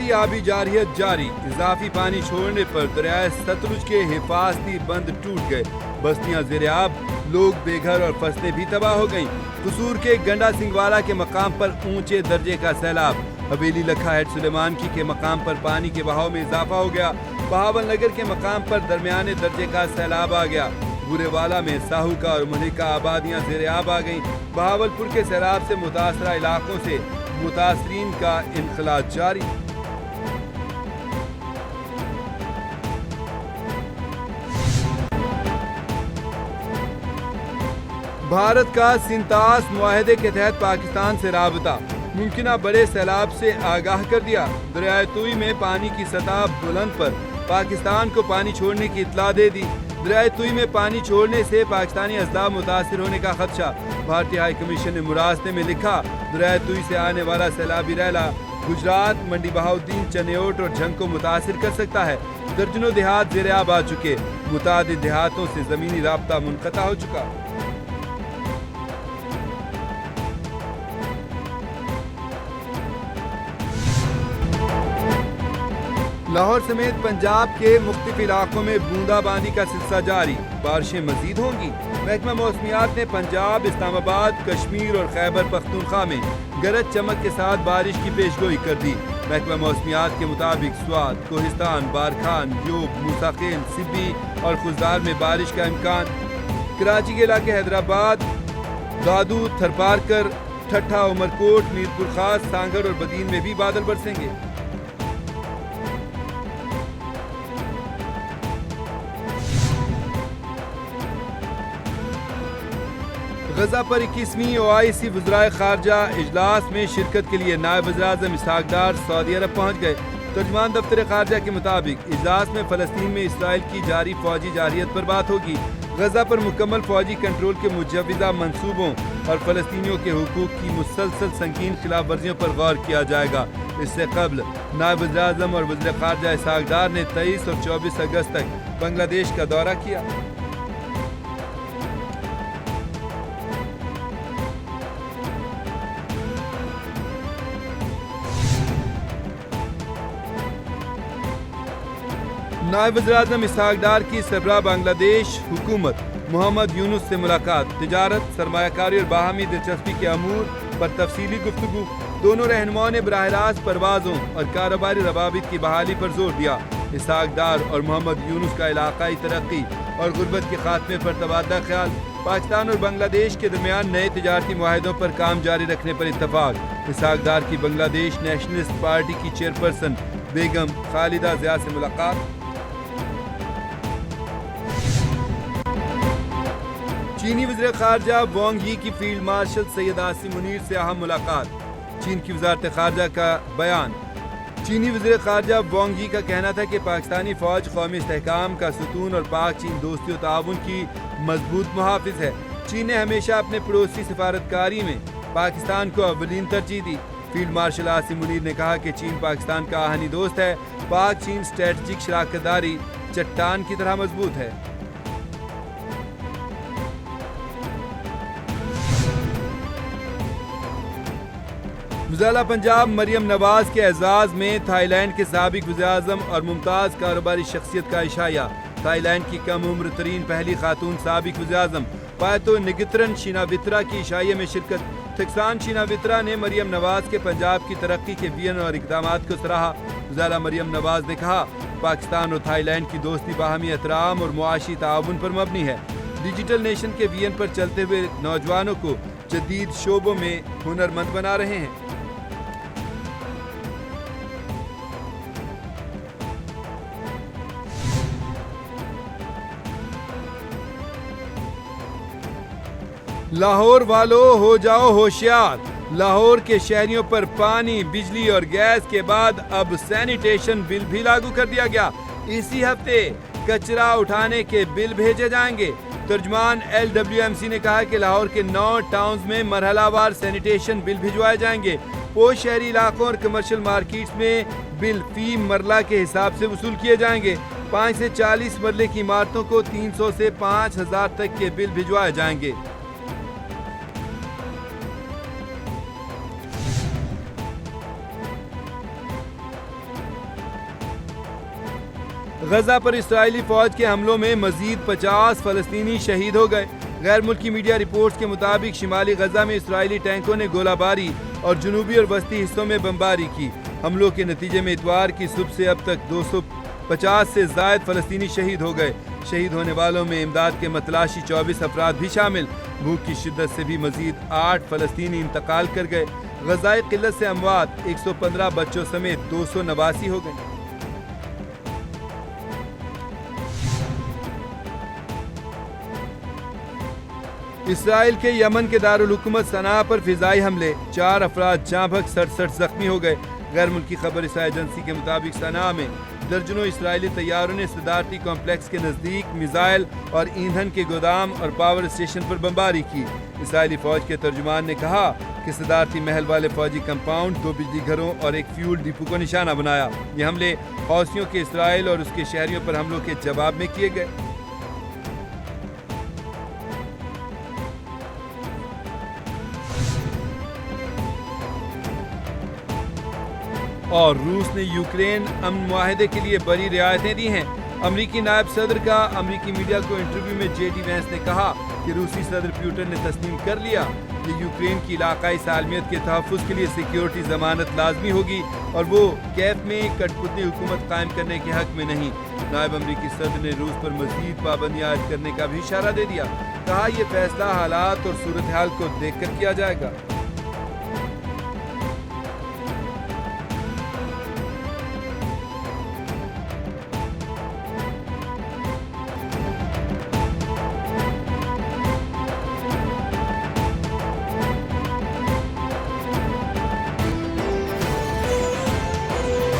بڑھتی آبی جارحیت جاری، اضافی پانی چھوڑنے پر دریائے ستلج کے حفاظتی بند ٹوٹ گئے، بستیاں زیر آب، لوگ بے گھر اور فصلیں بھی تباہ ہو گئیں۔ قصور کے گنڈا سنگھوالا کے مقام پر اونچے درجے کا سیلاب، حویلی لکھا ہیڈ سلیمان کی کے مقام پر پانی کے بہاؤ میں اضافہ ہو گیا، بہاول نگر کے مقام پر درمیانے درجے کا سیلاب آ گیا، بورے والا میں ساہوکا اور ملکہ آبادیاں زیر آب آ گئیں۔ بہاول پور کے سیلاب سے متاثرہ علاقوں سے متاثرین کا انخلاء جاری۔ بھارت کا سنتاس معاہدے کے تحت پاکستان سے رابطہ، ممکنہ بڑے سیلاب سے آگاہ کر دیا، دریائے توئی میں پانی کی سطح بلند پر پاکستان کو پانی چھوڑنے کی اطلاع دے دی، دریائے توئی میں پانی چھوڑنے سے پاکستانی اضلاع متاثر ہونے کا خدشہ، بھارتی ہائی کمیشن نے مراسلے میں لکھا، دریائے توئی سے آنے والا سیلابی ریلا گجرات، منڈی بہاؤدین، چنیوٹ اور جھنگ کو متاثر کر سکتا ہے، درجنوں دیہات زیر آب آ چکے، متعدد دیہاتوں سے زمینی رابطہ منقطع ہو چکا۔ لاہور سمیت پنجاب کے مختلف علاقوں میں بوندا باندی کا سلسلہ جاری، بارشیں مزید ہوں گی۔ محکمہ موسمیات نے پنجاب، اسلام آباد، کشمیر اور خیبر پختونخوا میں گرج چمک کے ساتھ بارش کی پیشگوئی کر دی۔ محکمہ موسمیات کے مطابق سوات، کوہستان، بارکھان، جوب، موسیٰ خیل، سبی اور خضدار میں بارش کا امکان۔ کراچی کے علاقے حیدرآباد، دادو، تھرپارکر، ٹھٹھا، عمرکوٹ، میرپور خاص، سانگھر اور بدین میں بھی بادل برسیں گے۔ غزہ پر 21ویں OIC وزرائے خارجہ اجلاس میں شرکت کے لیے نائب وزیر اعظم اسحاق ڈار سعودی عرب پہنچ گئے۔ ترجمان دفتر خارجہ کے مطابق اجلاس میں فلسطین میں اسرائیل کی جاری فوجی جارحیت پر بات ہوگی، غزہ پر مکمل فوجی کنٹرول کے مجوزہ منصوبوں اور فلسطینیوں کے حقوق کی مسلسل سنگین خلاف ورزیوں پر غور کیا جائے گا۔ اس سے قبل نائب وزیر اعظم اور وزیر خارجہ اسحاق ڈار نے 23 اور 24 اگست تک بنگلہ دیش کا دورہ کیا۔ نائب وزیر اعظم اسحاق ڈار کی سربراہ بنگلہ دیش حکومت محمد یونس سے ملاقات، تجارت، سرمایہ کاری اور باہمی دلچسپی کے امور پر تفصیلی گفتگو۔ دونوں رہنماؤں نے براہ راست پروازوں اور کاروباری روابط کی بحالی پر زور دیا۔ اسحاق ڈار اور محمد یونس کا علاقائی ترقی اور غربت کے خاتمے پر تبادلہ خیال، پاکستان اور بنگلہ دیش کے درمیان نئے تجارتی معاہدوں پر کام جاری رکھنے پر اتفاق۔ اسحاق ڈار کی بنگلہ دیش نیشنلسٹ پارٹی کی چیئرپرسن بیگم خالدہ ضیاء سے ملاقات۔ چینی وزیر خارجہ وانگ یی کی فیلڈ مارشل سید عاصم منیر سے اہم ملاقات، چین کی وزارت خارجہ کا بیان۔ چینی وزیر خارجہ وانگ یی کا کہنا تھا کہ پاکستانی فوج قومی استحکام کا ستون اور پاک چین دوستی و تعاون کی مضبوط محافظ ہے۔ چین نے ہمیشہ اپنے پڑوسی سفارتکاری میں پاکستان کو اولین ترجیح دی۔ فیلڈ مارشل عاصم منیر نے کہا کہ چین پاکستان کا آہنی دوست ہے، پاک چین اسٹریٹجک شراکت داری چٹان کی طرح مضبوط ہے۔ وزیر پنجاب مریم نواز کے اعزاز میں تھائی لینڈ کے سابق وزیر اعظم اور ممتاز کاروباری شخصیت کا عشائیہ، تھائی لینڈ کی کم عمر ترین پہلی خاتون سابق وزیر اعظم پایتو نگترن شیناوترا کی عشائیے میں شرکت۔ تھکسان شیناوترا نے مریم نواز کے پنجاب کی ترقی کے وژن اور اقدامات کو سراہا۔ وزیر مریم نواز نے کہا، پاکستان اور تھائی لینڈ کی دوستی باہمی احترام اور معاشی تعاون پر مبنی ہے، ڈیجیٹل نیشن کے وژن پر چلتے ہوئے نوجوانوں کو جدید شعبوں میں ہنرمند بنا رہے ہیں۔ لاہور والو ہو جاؤ ہوشیار، لاہور کے شہریوں پر پانی، بجلی اور گیس کے بعد اب سینیٹیشن بل بھی لاگو کر دیا گیا۔ اسی ہفتے کچرا اٹھانے کے بل بھیجے جائیں گے۔ ترجمان LWMC نے کہا کہ لاہور کے 9 ٹاؤنز میں مرحلہ وار سینیٹیشن بل بھجوائے جائیں گے۔ پوش شہری علاقوں اور کمرشل مارکیٹس میں بل فی مرلہ کے حساب سے وصول کیے جائیں گے۔ 5 سے 40 مرلے کی عمارتوں کو 300 سے 5000 تک کے بل بھجوائے جائیں گے۔ غزہ پر اسرائیلی فوج کے حملوں میں مزید 50 فلسطینی شہید ہو گئے۔ غیر ملکی میڈیا رپورٹس کے مطابق شمالی غزہ میں اسرائیلی ٹینکوں نے گولہ باری اور جنوبی اور وسطی حصوں میں بمباری کی۔ حملوں کے نتیجے میں اتوار کی صبح سے اب تک 250 سے زائد فلسطینی شہید ہو گئے۔ شہید ہونے والوں میں امداد کے متلاشی 24 افراد بھی شامل۔ بھوک کی شدت سے بھی مزید 8 فلسطینی انتقال کر گئے۔ غذائی قلت سے اموات 115 بچوں سمیت 289 ہو گئے۔ اسرائیل کے یمن کے دارالحکومت صنعاء پر فضائی حملے، 4 افراد جاں بحق 67 زخمی ہو گئے۔ غیر ملکی خبر رساں ایجنسی کے مطابق صنعاء میں درجنوں اسرائیلی طیاروں نے صدارتی کمپلیکس کے نزدیک میزائل اور ایندھن کے گودام اور پاور اسٹیشن پر بمباری کی۔ اسرائیلی فوج کے ترجمان نے کہا کہ صدارتی محل والے فوجی کمپاؤنڈ، 2 بجلی گھروں اور ایک فیول ڈپو کو نشانہ بنایا۔ یہ حملے حوثیوں کے اسرائیل اور اس کے شہریوں پر حملوں کے جواب میں کیے گئے۔ اور روس نے یوکرین امن معاہدے کے لیے بڑی رعایتیں دی ہیں۔ امریکی نائب صدر کا امریکی میڈیا کو انٹرویو میں جے ڈی وینس نے کہا کہ روسی صدر پیوٹن نے تسلیم کر لیا کہ یوکرین کی علاقائی سالمیت کے تحفظ کے لیے سیکیورٹی ضمانت لازمی ہوگی اور وہ کیف میں کٹ پتلی حکومت قائم کرنے کے حق میں نہیں۔ نائب امریکی صدر نے روس پر مزید پابندیاں عائد کرنے کا بھی اشارہ دے دیا۔ کہا یہ فیصلہ حالات اور صورتحال کو دیکھ کر کیا جائے گا۔